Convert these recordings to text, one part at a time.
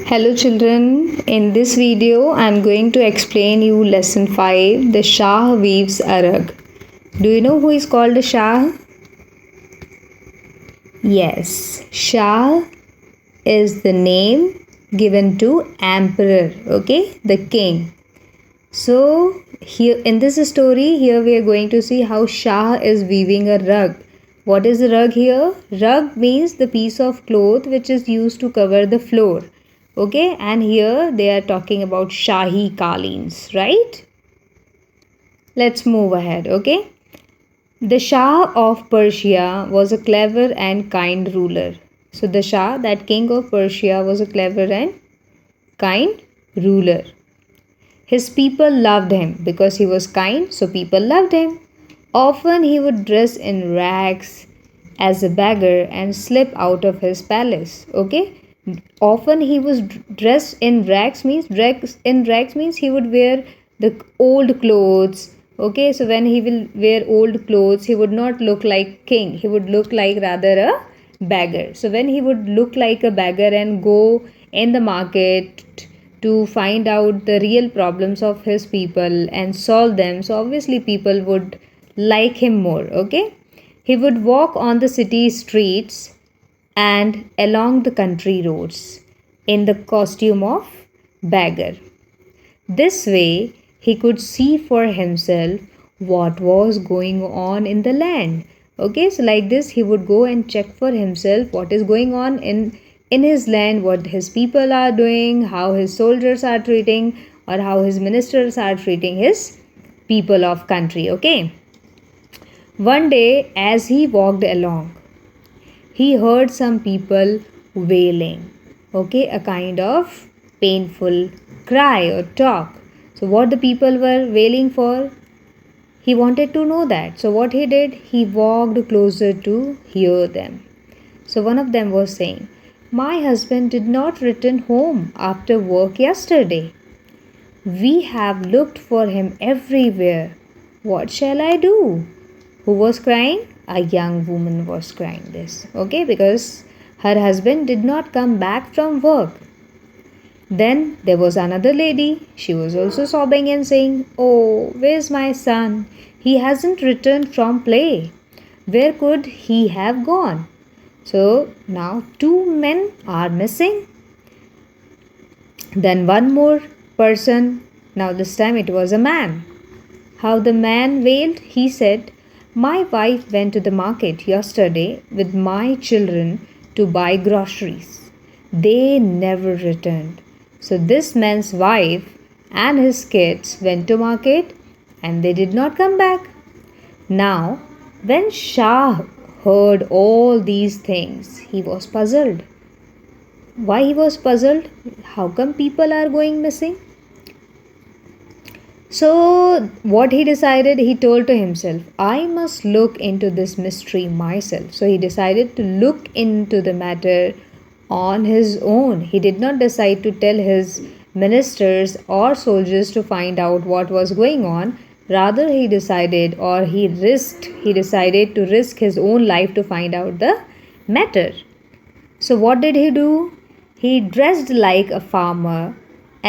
Hello children, in this video I am going to explain you lesson 5, the Shah Weaves Arag. Do you know who is called a Shah? Yes, Shah is the name given to emperor, okay, the king. So here in this story, here we are going to see how Shah is weaving a rug. What is a rug here? Rug means the piece of cloth which is used to cover the floor. Okay, and here they are talking about Shahi Kalins, right? Let's move ahead, okay? The Shah of Persia was a clever and kind ruler. So the Shah, that king of Persia, was a clever and kind ruler. His people loved him because he was kind, so people loved him. Often he would dress in rags as a beggar and slip out of his palace. Okay? Often he was dressed in rags means he would wear the old clothes. Okay, so when he will wear old clothes, he would not look like king. He would look like rather a beggar. So when he would look like a beggar and go in the market to find out the real problems of his people and solve them, so obviously people would like him more. Okay, he would walk on the city streets and along the country roads in the costume of beggar. This way he could see for himself what was going on in the land. Okay, so like this he would go and check for himself what is going on in his land, what his people are doing, how his soldiers are treating, or how his ministers are treating his people of country. Okay, one day as he walked along, he heard some people wailing. Okay, a kind of painful cry or talk. So what the people were wailing for, he wanted to know that. So what he did, he walked closer to hear them. So one of them was saying, "My husband did not return home after work yesterday. We have looked for him everywhere. What shall I do?" Who was crying? A young woman was crying this. Okay, because her husband did not come back from work. Then there was another lady. She was also sobbing and saying, "Oh, where's my son? He hasn't returned from play. Where could he have gone?" So now two men are missing. Then one more person. Now this time it was a man. How the man wailed? He said, "My wife went to the market yesterday with my children to buy groceries. They never returned." So this man's wife and his kids went to market and they did not come back. Now, when Shah heard all these things, he was puzzled. Why he was puzzled? How come people are going missing? So, what he decided, he told to himself, "I must look into this mystery myself." So, he decided to look into the matter on his own. He did not decide to tell his ministers or soldiers to find out what was going on. Rather, he decided to risk his own life to find out the matter. So, what did he do? He dressed like a farmer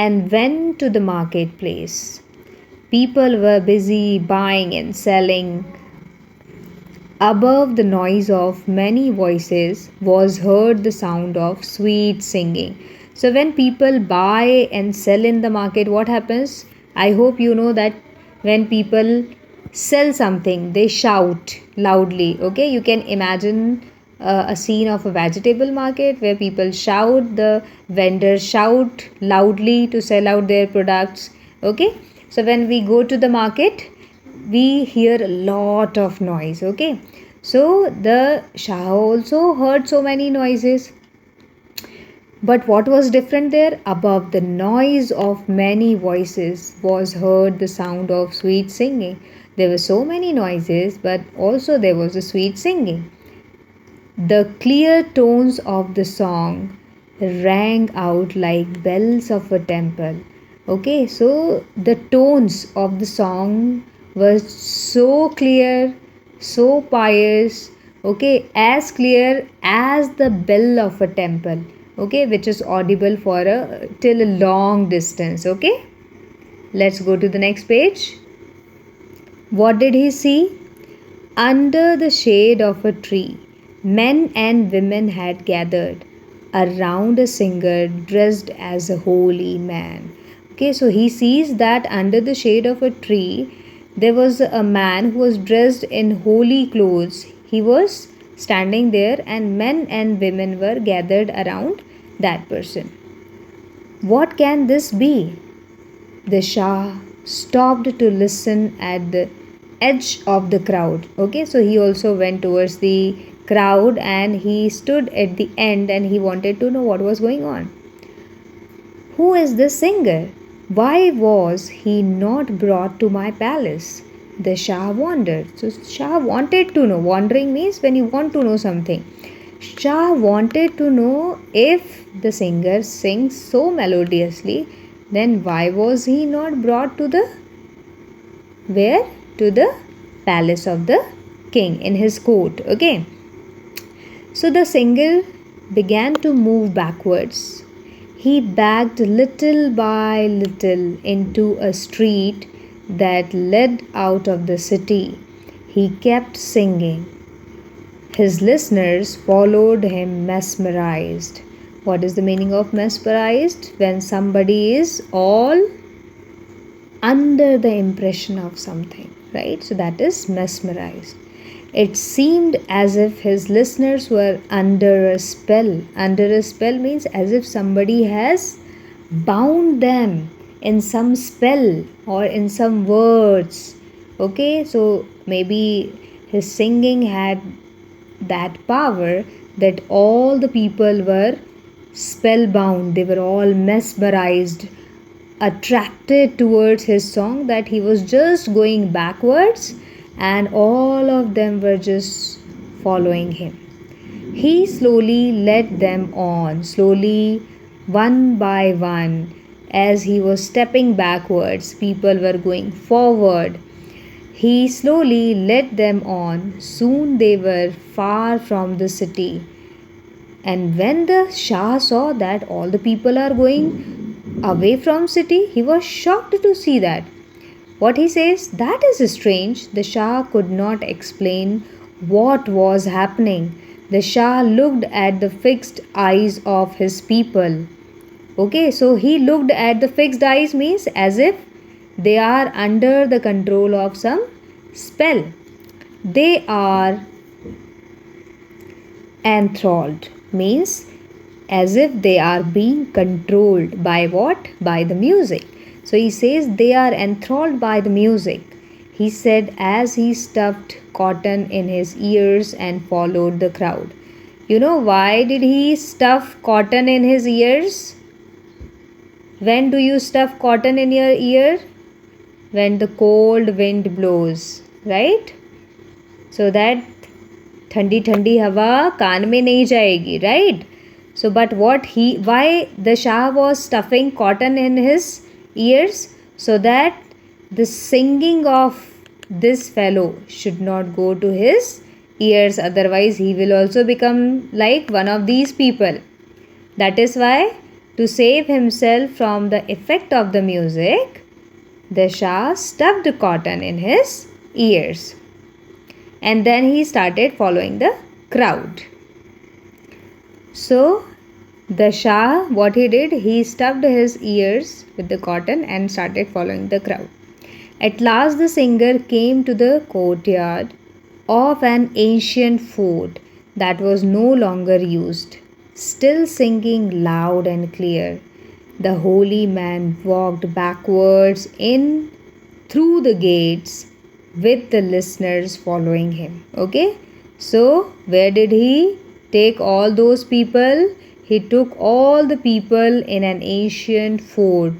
and went to the marketplace. People were busy buying and selling. Above the noise of many voices was heard the sound of sweet singing. So when people buy and sell in the market, what happens? I hope you know that when people sell something, they shout loudly. Okay, you can imagine a scene of a vegetable market where people shout, the vendors shout loudly to sell out their products. Okay, so when we go to the market, we hear a lot of noise. Okay, so the Shah also heard so many noises. But what was different there? Above the noise of many voices was heard the sound of sweet singing. There were so many noises, but also there was a sweet singing. The clear tones of the song rang out like bells of a temple. Okay, so the tones of the song were so clear, so pious, okay, as clear as the bell of a temple. okay, which is audible for a till a long distance. Okay, let's go to the next page. What did he see? Under the shade of a tree, men and women had gathered around a singer dressed as a holy man. Okay, so he sees that under the shade of a tree, there was a man who was dressed in holy clothes. He was standing there, and men and women were gathered around that person. What can this be? The Shah stopped to listen at the edge of the crowd. Okay, so he also went towards the crowd and he stood at the end and he wanted to know what was going on. Who is this singer? Why was he not brought to my palace? The Shah wondered. So Shah wanted to know. Wondering means when you want to know something. Shah wanted to know if the singer sings so melodiously, then why was he not brought to the where? To the palace of the king in his court. Okay. So the singer began to move backwards. He backed little by little into a street that led out of the city. He kept singing. His listeners followed him mesmerized. What is the meaning of mesmerized? When somebody is all under the impression of something, right? So that is mesmerized. It seemed as if his listeners were under a spell. Under a spell means as if somebody has bound them in some spell or in some words. Okay, so maybe his singing had that power that all the people were spellbound, they were all mesmerized, attracted towards his song, that he was just going backwards and all of them were just following him. He slowly led them on, slowly, one by one. As he was stepping backwards, people were going forward. He slowly led them on. Soon they were far from the city. And when the Shah saw that all the people are going away from city, he was shocked to see that. What he says, that is strange. The Shah could not explain what was happening. The Shah looked at the fixed eyes of his people. Okay, so he looked at the fixed eyes means as if they are under the control of some spell. They are enthralled means as if they are being controlled by what? By the music. So he says they are enthralled by the music. He said as he stuffed cotton in his ears and followed the crowd. You know why did he stuff cotton in his ears? When do you stuff cotton in your ear? When the cold wind blows, right? So that ठंडी ठंडी हवा कान में नहीं जाएगी, right? So but why the Shah was stuffing cotton in his ears? So that the singing of this fellow should not go to his ears, otherwise he will also become like one of these people. That is why, to save himself from the effect of the music, the Shah stuffed cotton in his ears. And then he started following the crowd. So the Shah, what he did, he stuffed his ears with the cotton and started following the crowd. At last the singer came to the courtyard of an ancient fort that was no longer used, still singing loud and clear. The holy man walked backwards in through the gates with the listeners following him. Okay, so where did he take all those people? He took all the people in an ancient fort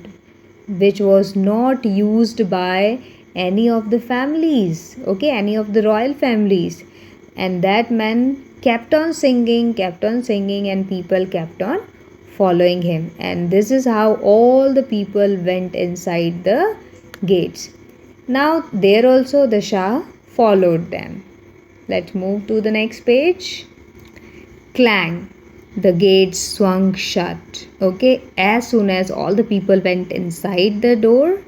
which was not used by any of the families, okay, any of the royal families. And that man kept on singing, and people kept on following him. And this is how all the people went inside the gates. Now there also the Shah followed them. Let's move to the next page. Clang. the gates swung shut. Okay, as soon as all the people went inside the door,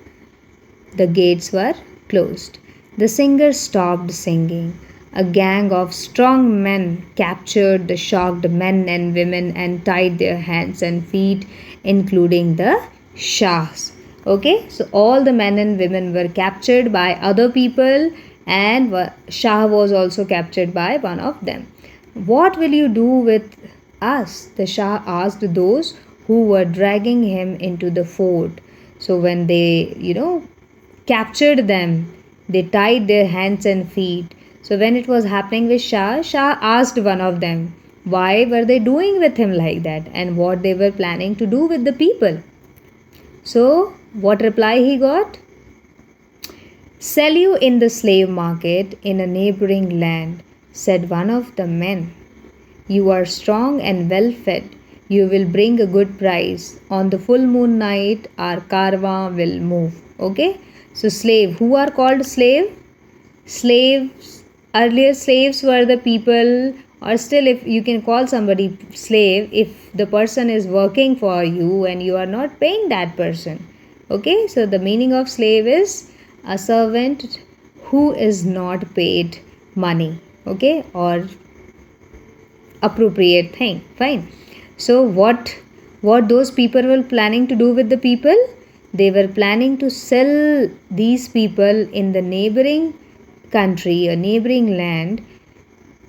the gates were closed. The singer stopped singing. A gang of strong men captured the shocked men and women and tied their hands and feet, including the Shahs. Okay, so all the men and women were captured by other people, and Shah was also captured by one of them. What will you do with us? The Shah asked those who were dragging him into the fort. So when they, captured them, they tied their hands and feet. So when it was happening with Shah, Shah asked one of them why were they doing with him like that and what they were planning to do with the people. So what reply he got? Sell you in the slave market in a neighboring land, said one of the men. You are strong and well fed. You will bring a good price. On the full moon night, our caravan will move. Okay? So, slave. Who are called slave? Slaves. Earlier, slaves were the people, or still, if you can call somebody slave, if the person is working for you and you are not paying that person. Okay? So, the meaning of slave is a servant who is not paid money. Okay? Or appropriate thing. Fine. So what those people were planning to do with the people? They were planning to sell these people in the neighboring country, a neighboring land,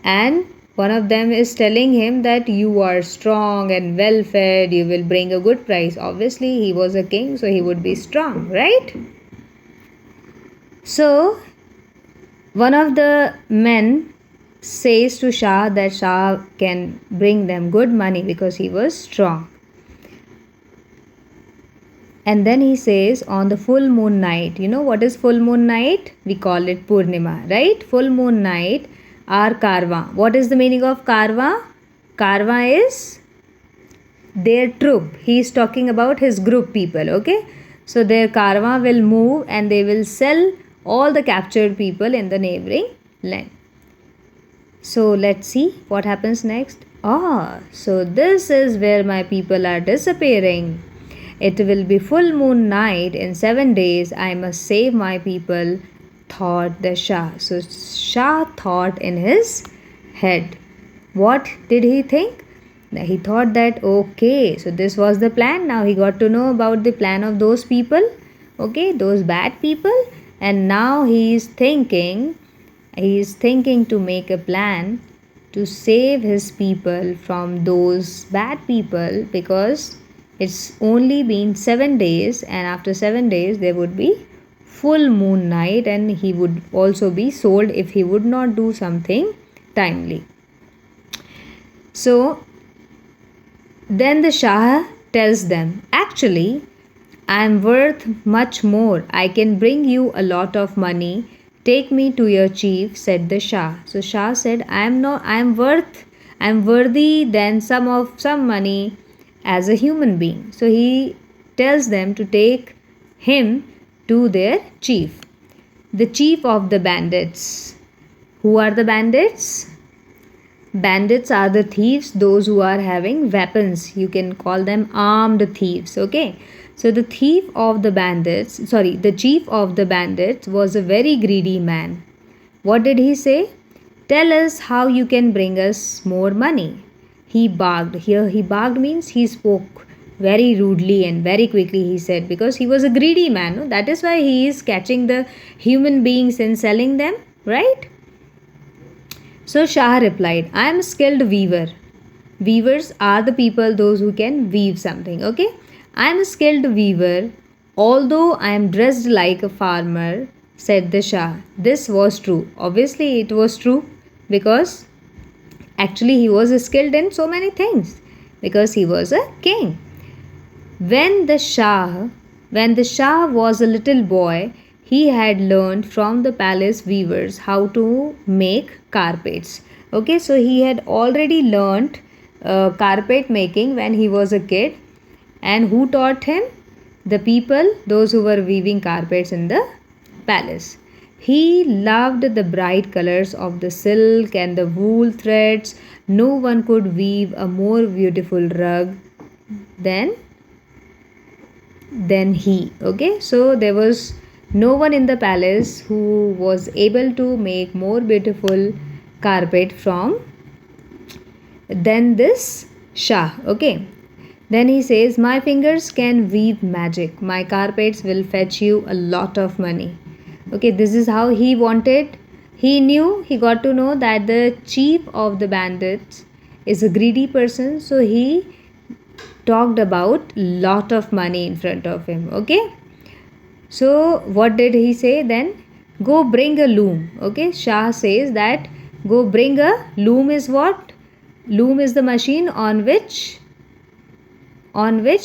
and one of them is telling him that you are strong and well fed, you will bring a good price. Obviously he was a king, so he would be strong, right? So one of the men says to Shah that Shah can bring them good money because he was strong. And then he says on the full moon night, you know what is full moon night? We call it Purnima, right? Full moon night, our Karwa. What is the meaning of Karwa? Karwa is their troop. He is talking about his group people, okay? So their Karwa will move and they will sell all the captured people in the neighboring land. So let's see what happens next. So this is where my people are disappearing. It will be full moon night in 7 days. I must save my people, thought the Shah. So Shah thought in his head. What did he think? He thought that okay, so this was the plan. Now he got to know about the plan of those people, okay, those bad people, and now he is thinking to make a plan to save his people from those bad people, because it's only been 7 days and after 7 days there would be full moon night and he would also be sold if he would not do something timely. So then the Shah tells them, actually I am worth much more. I can bring you a lot of money. Take me to your chief, said the Shah. So Shah said, I am worthy than some money as a human being. So he tells them to take him to their chief. The chief of the bandits. Who are the bandits? Bandits are the thieves, those who are having weapons. You can call them armed thieves, okay? So the chief of the bandits was a very greedy man. What did he say? Tell us how you can bring us more money. He barked. Here he barked means he spoke very rudely and very quickly, he said, because he was a greedy man. No? That is why he is catching the human beings and selling them, right? So Shah replied, I am a skilled weaver. Weavers are the people, those who can weave something, okay? I am a skilled weaver, although I am dressed like a farmer, said the Shah. This was true. Obviously it was true, because actually he was skilled in so many things, because he was a king. When the Shah was a little boy, he had learned from the palace weavers how to make carpets. Okay, so he had already learned carpet making when he was a kid. And who taught him? The people, those who were weaving carpets in the palace. He loved the bright colors of the silk and the wool threads. no one could weave a more beautiful rug than he. Okay, so there was no one in the palace who was able to make more beautiful carpet from than this Shah. Okay, then he says, my fingers can weave magic, my carpets will fetch you a lot of money. Okay, this is how he wanted. He got to know that the chief of the bandits is a greedy person, so he talked about lot of money in front of him. Okay, so what did he say then? Go bring a loom. Okay, Shah says that go bring a loom. Is what? Loom is the machine on which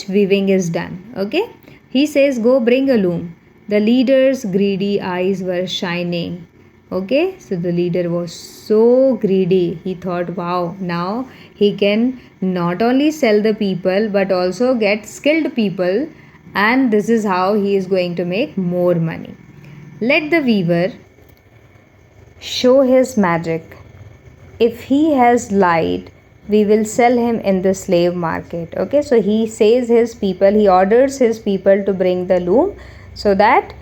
weaving is done. Okay, he says go bring a loom. The leader's greedy eyes were shining. Okay, so the leader was so greedy. He thought, wow, now he can not only sell the people but also get skilled people, and this is how he is going to make more money. Let the weaver show his magic. If he has lied, we will sell him in the slave market. Okay, so he says he orders his people to bring the loom so that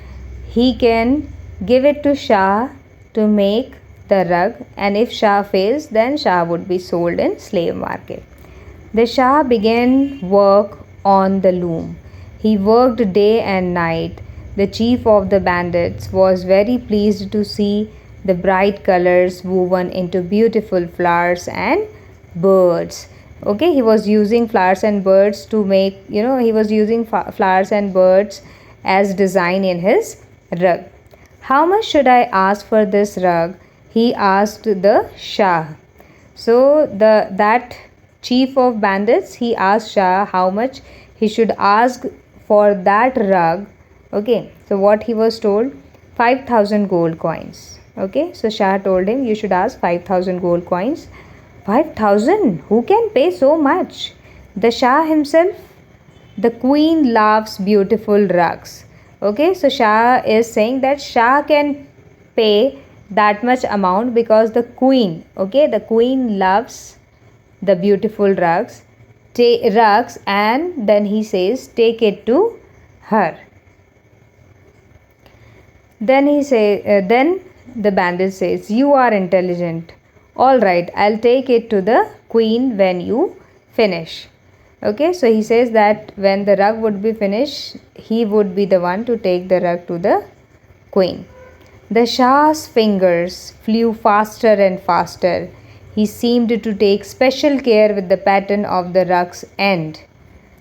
he can give it to Shah to make the rug, and if Shah fails, then Shah would be sold in slave market. The Shah began work on the loom. He worked day and night. The chief of the bandits was very pleased to see the bright colors woven into beautiful flowers and birds. Okay, he was using flowers and birds to make, he was using flowers and birds as design in his rug. How much should I ask for this rug? He asked the Shah. So that chief of bandits, he asked Shah how much he should ask for that rug. Okay, so what he was told? 5,000 gold coins. Okay, so Shah told him you should ask 5,000 gold coins. 5,000? Who can pay so much? The Shah himself? The queen loves beautiful rugs. Okay, so Shah is saying that Shah can pay that much amount because the queen, the queen loves the beautiful rugs, and then he says take it to her. Then then the bandit says, you are intelligent. All right, I'll take it to the queen when you finish. Okay, so he says that when the rug would be finished, he would be the one to take the rug to the queen. The Shah's fingers flew faster and faster. He seemed to take special care with the pattern of the rug's end.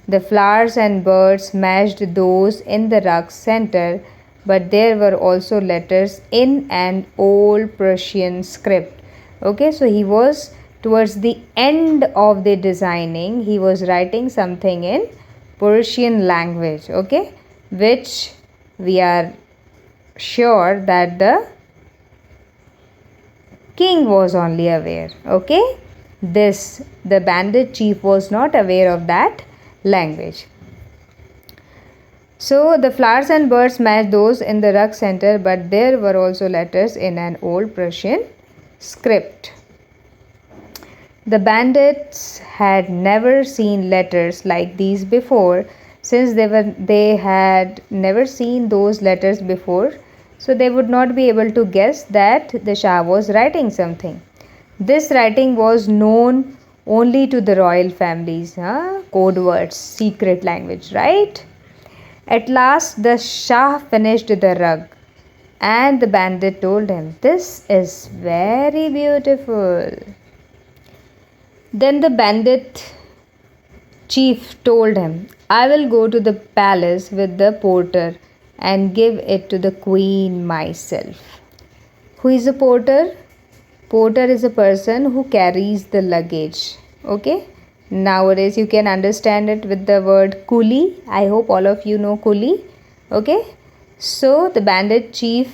The flowers and birds matched those in the rug's center, but there were also letters in an old Persian script. Okay, so he was towards the end of the designing, he was writing something in Persian language, okay, which we are sure that the king was only aware. Okay, the bandit chief was not aware of that language. So the flowers and birds matched those in the rug center, but there were also letters in an old Persian script. The bandits had never seen letters like these before, since they had never seen those letters before, so they would not be able to guess that the Shah was writing something. This writing was known only to the royal families, code words, secret language, right? At last the Shah finished the rug, and the bandit told him, "This is very beautiful." Then the bandit chief told him, "I will go to the palace with the porter and give it to the queen myself." Who is a porter? Porter is a person who carries the luggage. Okay? Nowadays you can understand it with the word coolie. I hope all of you know coolie. Okay? So the bandit chief,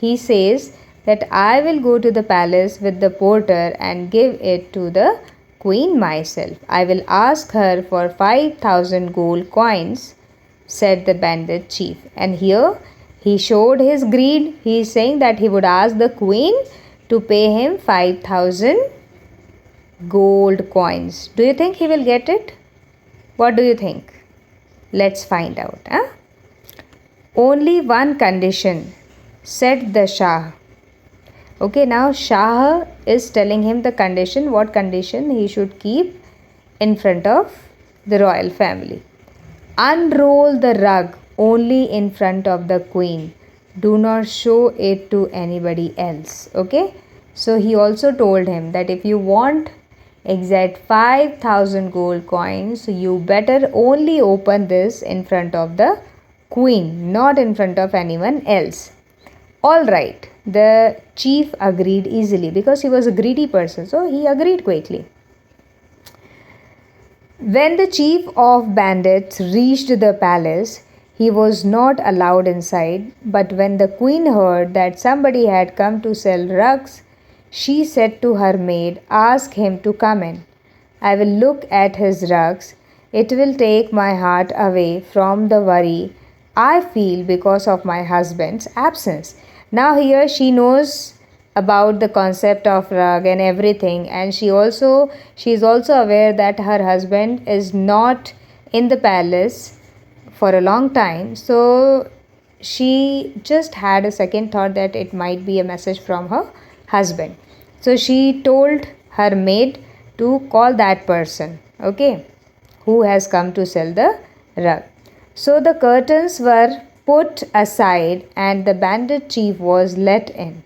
he says that I will go to the palace with the porter and give it to the queen myself. I will ask her for 5,000 gold coins, said the bandit chief. And here he showed his greed. He is saying that he would ask the queen to pay him 5,000 gold coins. Do you think he will get it? What do you think? Let's find out. Huh? Only one condition, said the Shah. Okay, now Shah is telling him the condition, what condition he should keep in front of the royal family. Unroll the rug only in front of the queen. Do not show it to anybody else. Okay, so he also told him that if you want exact 5,000 gold coins, you better only open this in front of the queen, not in front of anyone else. All right, the chief agreed easily because he was a greedy person, so he agreed quickly. When the chief of bandits reached the palace, he was not allowed inside, but when the queen heard that somebody had come to sell rugs, she said to her maid, "Ask him to come in. I will look at his rugs. It will take my heart away from the worry I feel because of my husband's absence." Now here she knows about the concept of rug and everything, and she is also aware that her husband is not in the palace for a long time. So she just had a second thought that it might be a message from her husband. So she told her maid to call that person, okay, who has come to sell the rug. So the curtains were put aside and the bandit chief was let in.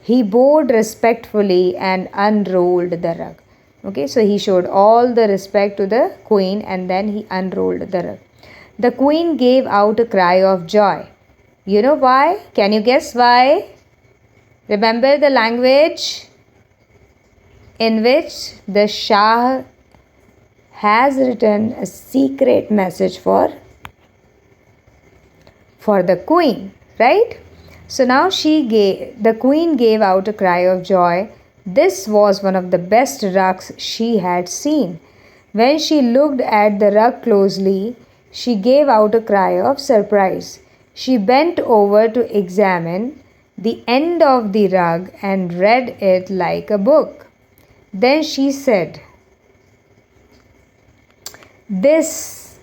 He bowed respectfully and unrolled the rug. Okay, so he showed all the respect to the queen and then he unrolled the rug. The queen gave out a cry of joy. You know why? Can you guess why? Remember the language in which the Shah has written a secret message for the queen, right? So now the queen gave out a cry of joy. This was one of the best rugs she had seen. When she looked at the rug closely, she gave out a cry of surprise. She bent over to examine the end of the rug and read it like a book. Then she said, "This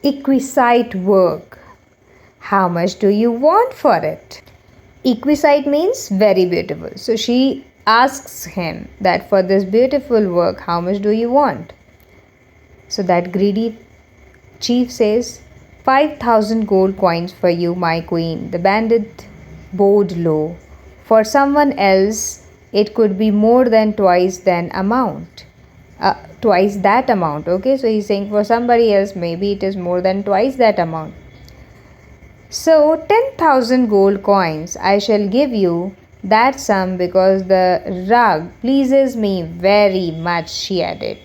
exquisite work, how much do you want for it?" Exquisite means very beautiful. So she asks him that for this beautiful work, how much do you want? So that greedy chief says, 5,000 gold coins for you, my queen. The bandit bowed low. For someone else, it could be more than twice that amount. Okay, so he's saying for somebody else, maybe it is more than twice that amount. So 10,000 gold coins, I shall give you that sum because the rug pleases me very much, she added.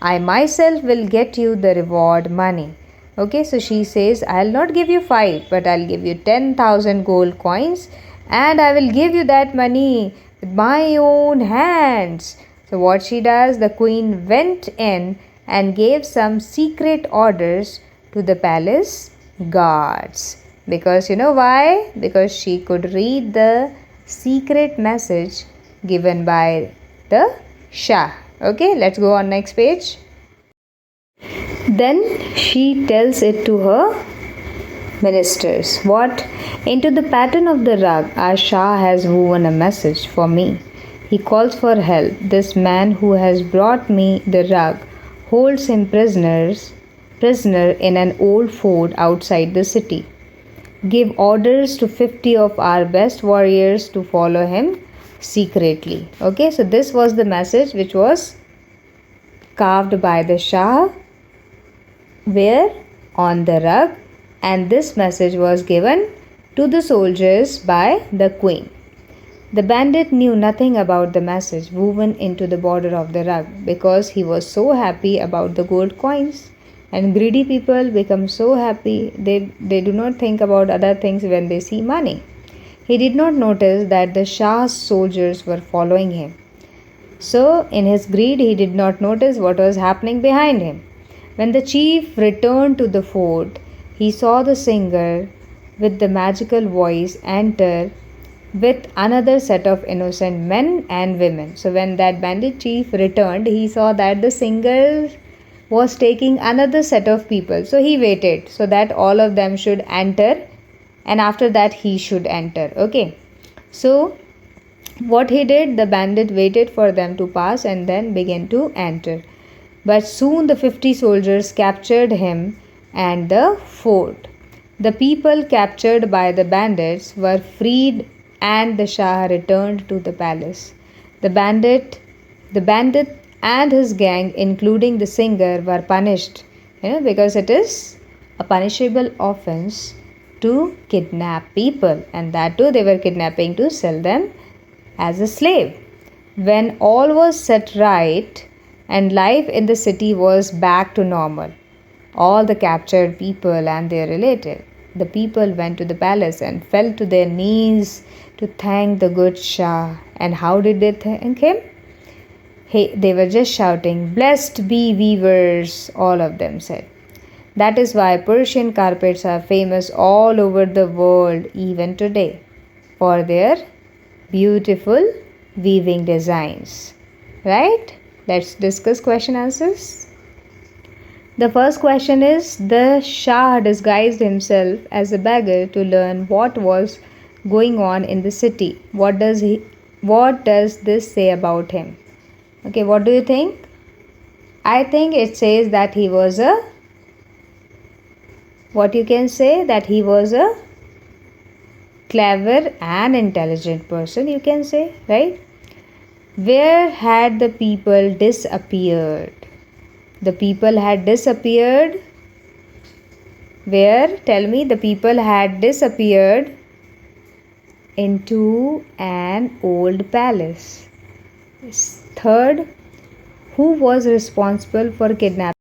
I myself will get you the reward money. Okay, so she says, I'll not give you 5, but I'll give you 10,000 gold coins and I will give you that money with my own hands. So what she does, the queen went in and gave some secret orders to the palace guards. Because you know why? Because she could read the secret message given by the Shah. Okay, let's go on next page. Then she tells it to her ministers. What? Into the pattern of the rug, our Shah has woven a message for me. He calls for help. This man who has brought me the rug holds him prisoner in an old fort outside the city. Give orders to 50 of our best warriors to follow him secretly. Okay, so this was the message which was carved by the Shah where on the rug, and this message was given to the soldiers by the queen. The bandit knew nothing about the message woven into the border of the rug because he was so happy about the gold coins. And greedy people become so happy, they do not think about other things when they see money. He did not notice that the Shah's soldiers were following him. So, in his greed, he did not notice what was happening behind him. When the chief returned to the fort, he saw the singer with the magical voice enter with another set of innocent men and women. So when that bandit chief returned, he saw that the singer was taking another set of people. So he waited so that all of them should enter, and after that he should enter. Okay. So what he did, the bandit waited for them to pass and then began to enter. But soon the 50 soldiers captured him and the fort. The people captured by the bandits were freed and the Shah returned to the palace. The bandit and his gang, including the singer, were punished, because it is a punishable offense to kidnap people, and that too they were kidnapping to sell them as a slave. When all was set right and life in the city was back to normal, all the captured people and their relatives, the people went to the palace and fell to their knees to thank the good Shah. And how did they thank him? Hey, they were just shouting, "Blessed be weavers," all of them said. That is why Persian carpets are famous all over the world even today for their beautiful weaving designs. Right? Let's discuss question answers. The first question is, the Shah disguised himself as a beggar to learn what was going on in the city. What does this say about him? Okay, what do you think? I think it says that he was a, what you can say, that he was a clever and intelligent person, you can say, right? Where had the people disappeared? The people had disappeared. Where? Tell me. The people had disappeared into an old palace. Third, who was responsible for kidnapping